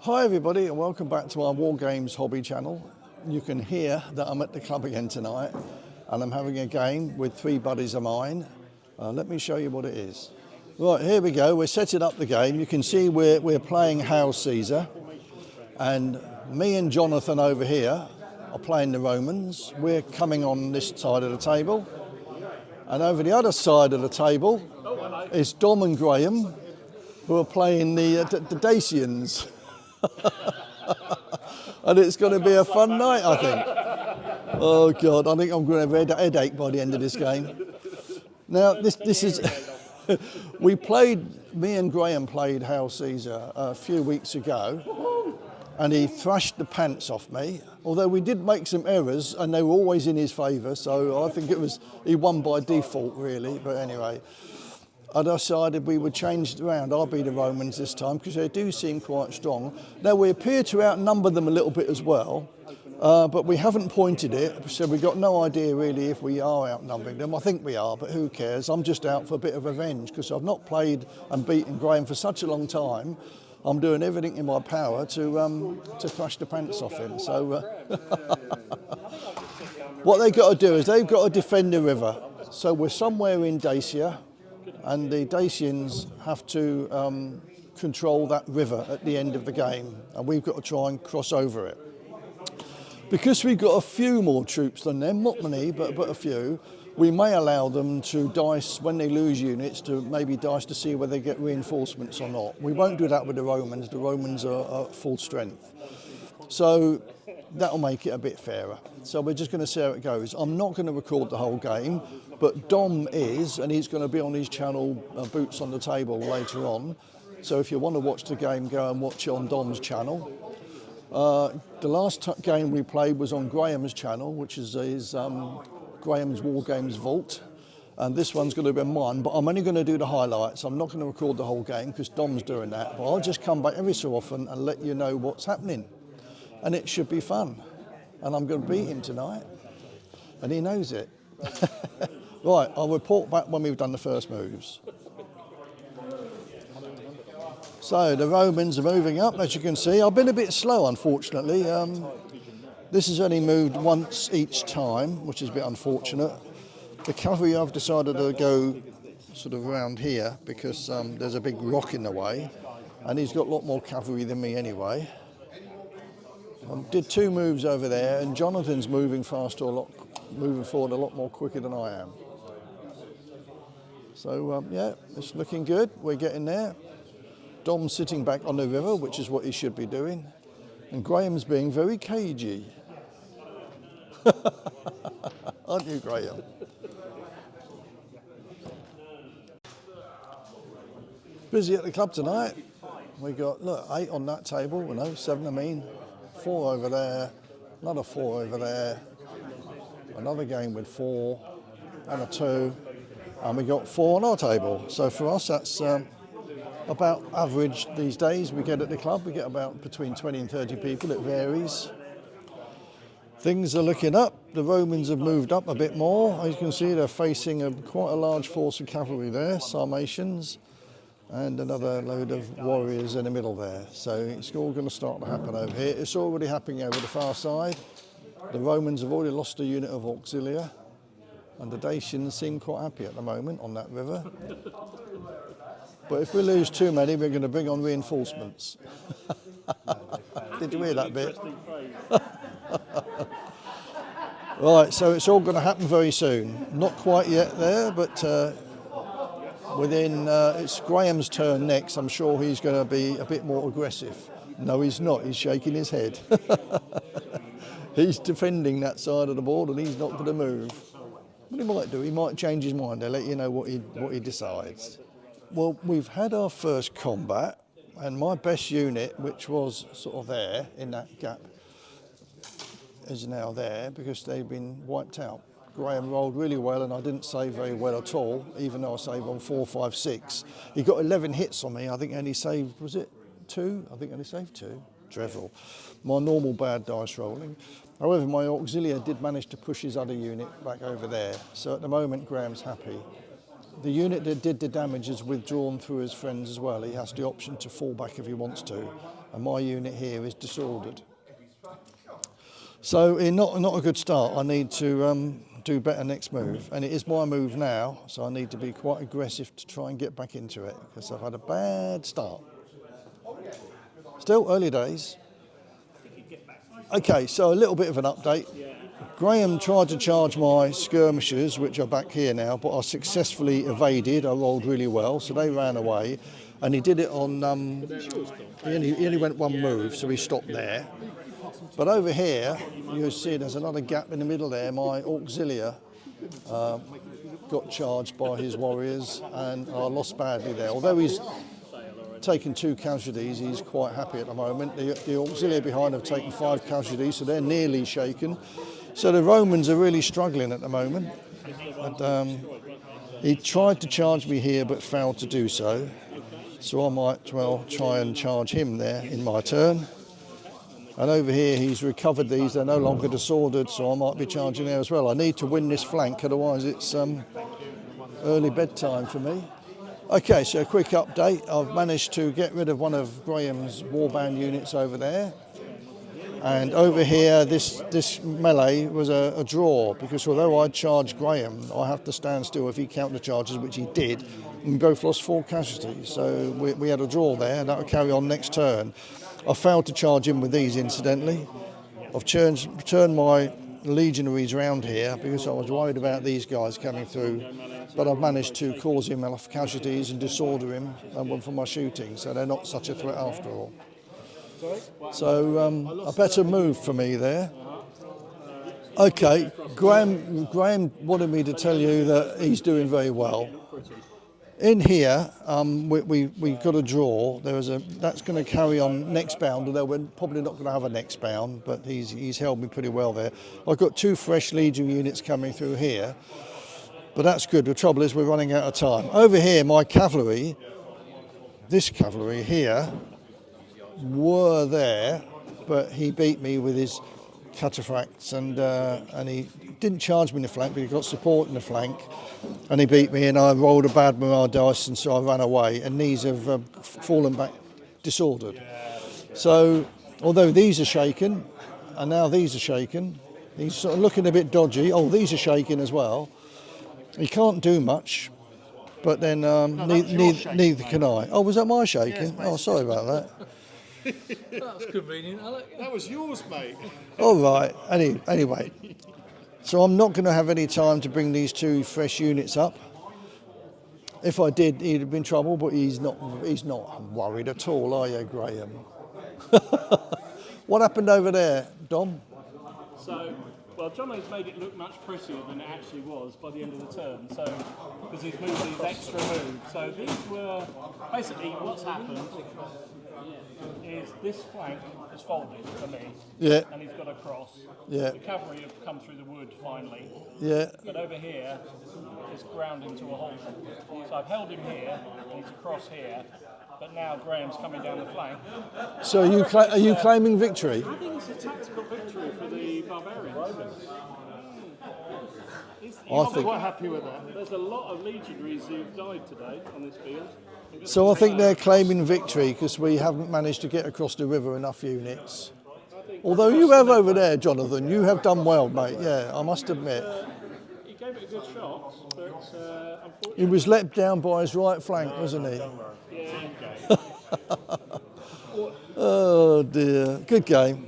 Hi everybody and welcome back to our War Games hobby channel. You can hear that I'm at the club again tonight and I'm having a game with three buddies of mine. Let me show you what it is. Right, here we go. We're setting up the game. You can see we're playing Hail Caesar, and me and Jonathan over here are playing the Romans. We're coming on this side of the table, and over the other side of the table is Dom and Graham, who are playing the Dacians. And it's going to be a fun night, I think. Oh God, I think I'm going to have a headache by the end of this game. Now, this is, me and Graham played Hail Caesar a few weeks ago, and he thrashed the pants off me, although we did make some errors, and they were always in his favour, so I think he won by default, really, but anyway. I decided we would change it around. I'll be the Romans this time because they do seem quite strong. Now we appear to outnumber them a little bit as well, but we haven't pointed it, so we've got no idea really if we are outnumbering them. I think we are, but who cares? I'm just out for a bit of revenge because I've not played and beaten Graham for such a long time. I'm doing everything in my power to thrash the pants off him. So what they've got to do is they've got to defend the river. So we're somewhere in Dacia, and the Dacians have to control that river at the end of the game, and we've got to try and cross over it. Because we've got a few more troops than them, not many, but a few, we may allow them to dice when they lose units, to maybe dice to see whether they get reinforcements or not. We won't do that with the Romans. The Romans are full strength. So that'll make it a bit fairer. So we're just going to see how it goes. I'm not going to record the whole game, but Dom is, and he's going to be on his channel, Boots on the Table, later on. So if you want to watch the game, go and watch it on Dom's channel. The last game we played was on Graham's channel, which is his Graham's War Games Vault. And this one's going to be mine, but I'm only going to do the highlights. I'm not going to record the whole game because Dom's doing that. But I'll just come back every so often and let you know what's happening. And it should be fun. And I'm going to beat him tonight. And he knows it. Right, I'll report back when we've done the first moves. So the Romans are moving up, as you can see. I've been a bit slow, unfortunately. This has only moved once each time, which is a bit unfortunate. The cavalry, I've decided to go sort of around here because there's a big rock in the way. And he's got a lot more cavalry than me anyway. Did two moves over there, and Jonathan's moving forward a lot more quicker than I am. So yeah, it's looking good. We're getting there. Dom's sitting back on the river, which is what he should be doing, and Graham's being very cagey. Aren't you, Graham? Busy at the club tonight. We got, look, 8 on that table. Well, no, 7 I mean. 4 over there, another 4 over there, another game with 4 and a 2, and we got 4 on our table. So for us, that's about average these days we get at the club. We get about between 20 and 30 people, it varies. Things are looking up. The Romans have moved up a bit more. As you can see, they're facing quite a large force of cavalry there, Sarmatians, and another load of warriors in the middle there. So it's all going to start to happen over here. It's already happening over the far side. The Romans have already lost a unit of auxilia, and the Dacians seem quite happy at the moment on that river. But if we lose too many, we're going to bring on reinforcements. Did you hear that bit? Right, so it's all going to happen very soon. Not quite yet there, but within, it's Graham's turn next. I'm sure he's going to be a bit more aggressive. No, he's not. He's shaking his head. He's defending that side of the board, and he's not going to move. What he might do, he might change his mind. I'll let you know what he decides. Well, we've had our first combat, and my best unit, which was sort of there in that gap, is now there because they've been wiped out. Graham rolled really well, and I didn't save very well at all, even though I saved on 4, 5, 6. He got 11 hits on me. I think only saved, was it 2? I think only saved 2. Dreadful. My normal bad dice rolling. However, my auxiliary did manage to push his other unit back over there. So at the moment, Graham's happy. The unit that did the damage is withdrawn through his friends as well. He has the option to fall back if he wants to. And my unit here is disordered. So not a good start. I need to do better next move. And it is my move now, so I need to be quite aggressive to try and get back into it, because I've had a bad start. Still early days. Okay, so a little bit of an update. Graham tried to charge my skirmishers, which are back here now, but I successfully evaded. I rolled really well, so they ran away. And he did it on, he only went one move, so he stopped there. But over here, you see there's another gap in the middle there. My auxiliary got charged by his warriors, and I lost badly there. Although he's taken 2 casualties, he's quite happy at the moment. The auxiliary behind have taken 5 casualties, so they're nearly shaken. So the Romans are really struggling at the moment. And, he tried to charge me here, but failed to do so. So I might well try and charge him there in my turn. And over here he's recovered these, they're no longer disordered, so I might be charging there as well. I need to win this flank, otherwise it's early bedtime for me. Okay, so a quick update. I've managed to get rid of one of Graham's warband units over there. And over here, this melee was a draw, because although I charged Graham, I have to stand still if he countercharges, which he did. And we both lost 4 casualties, so we had a draw there, and that would carry on next turn. I failed to charge him with these, incidentally. I've turned my legionaries around here because I was worried about these guys coming through, but I've managed to cause him enough casualties and disorder him and one for my shooting, so they're not such a threat after all. So a better move for me there. Okay, Graham wanted me to tell you that he's doing very well. In here, we got a draw. That's going to carry on next bound, although we're probably not going to have a next bound, but he's held me pretty well there. I've got 2 fresh Legion units coming through here, but that's good. The trouble is we're running out of time. Over here, my cavalry, this cavalry here, were there, but he beat me with his cataphracts, and he didn't charge me in the flank, but he got support in the flank, and he beat me, and I rolled a bad morale dice, and so I ran away, and these have fallen back disordered. So although these are shaken, and now these are shaken, he's sort of looking a bit dodgy. Oh, these are shaken as well. He can't do much, but then neither can I. Oh, was that my shaking? Oh, sorry about that. That's convenient, Alec. That was yours, mate. All right. Anyway, so I'm not going to have any time to bring these 2 fresh units up. If I did, he'd have been trouble, but he's not worried at all, are you, Graham? What happened over there, Dom? So, well, Jono's made it look much prettier than it actually was by the end of the turn. So, because he's moved these extra moves. So these were basically what's happened. Is this flank has folded for me, Yeah. and he's got a cross. Yeah. The cavalry have come through the wood finally. Yeah. But over here, it's ground into a halt. So I've held him here, and he's across here. But now Graham's coming down the flank. So are you claiming victory? I think it's a tactical victory for the barbarians. I think. Quite happy with that. There's a lot of legionaries who've died today on this field. So I think they're claiming victory because we haven't managed to get across the river enough units. Although you have over there, Jonathan, you have done well, mate. Yeah, I must admit. He gave it a good shot, but unfortunately... He was let down by his right flank, wasn't he? Yeah, okay. Oh dear. Good game.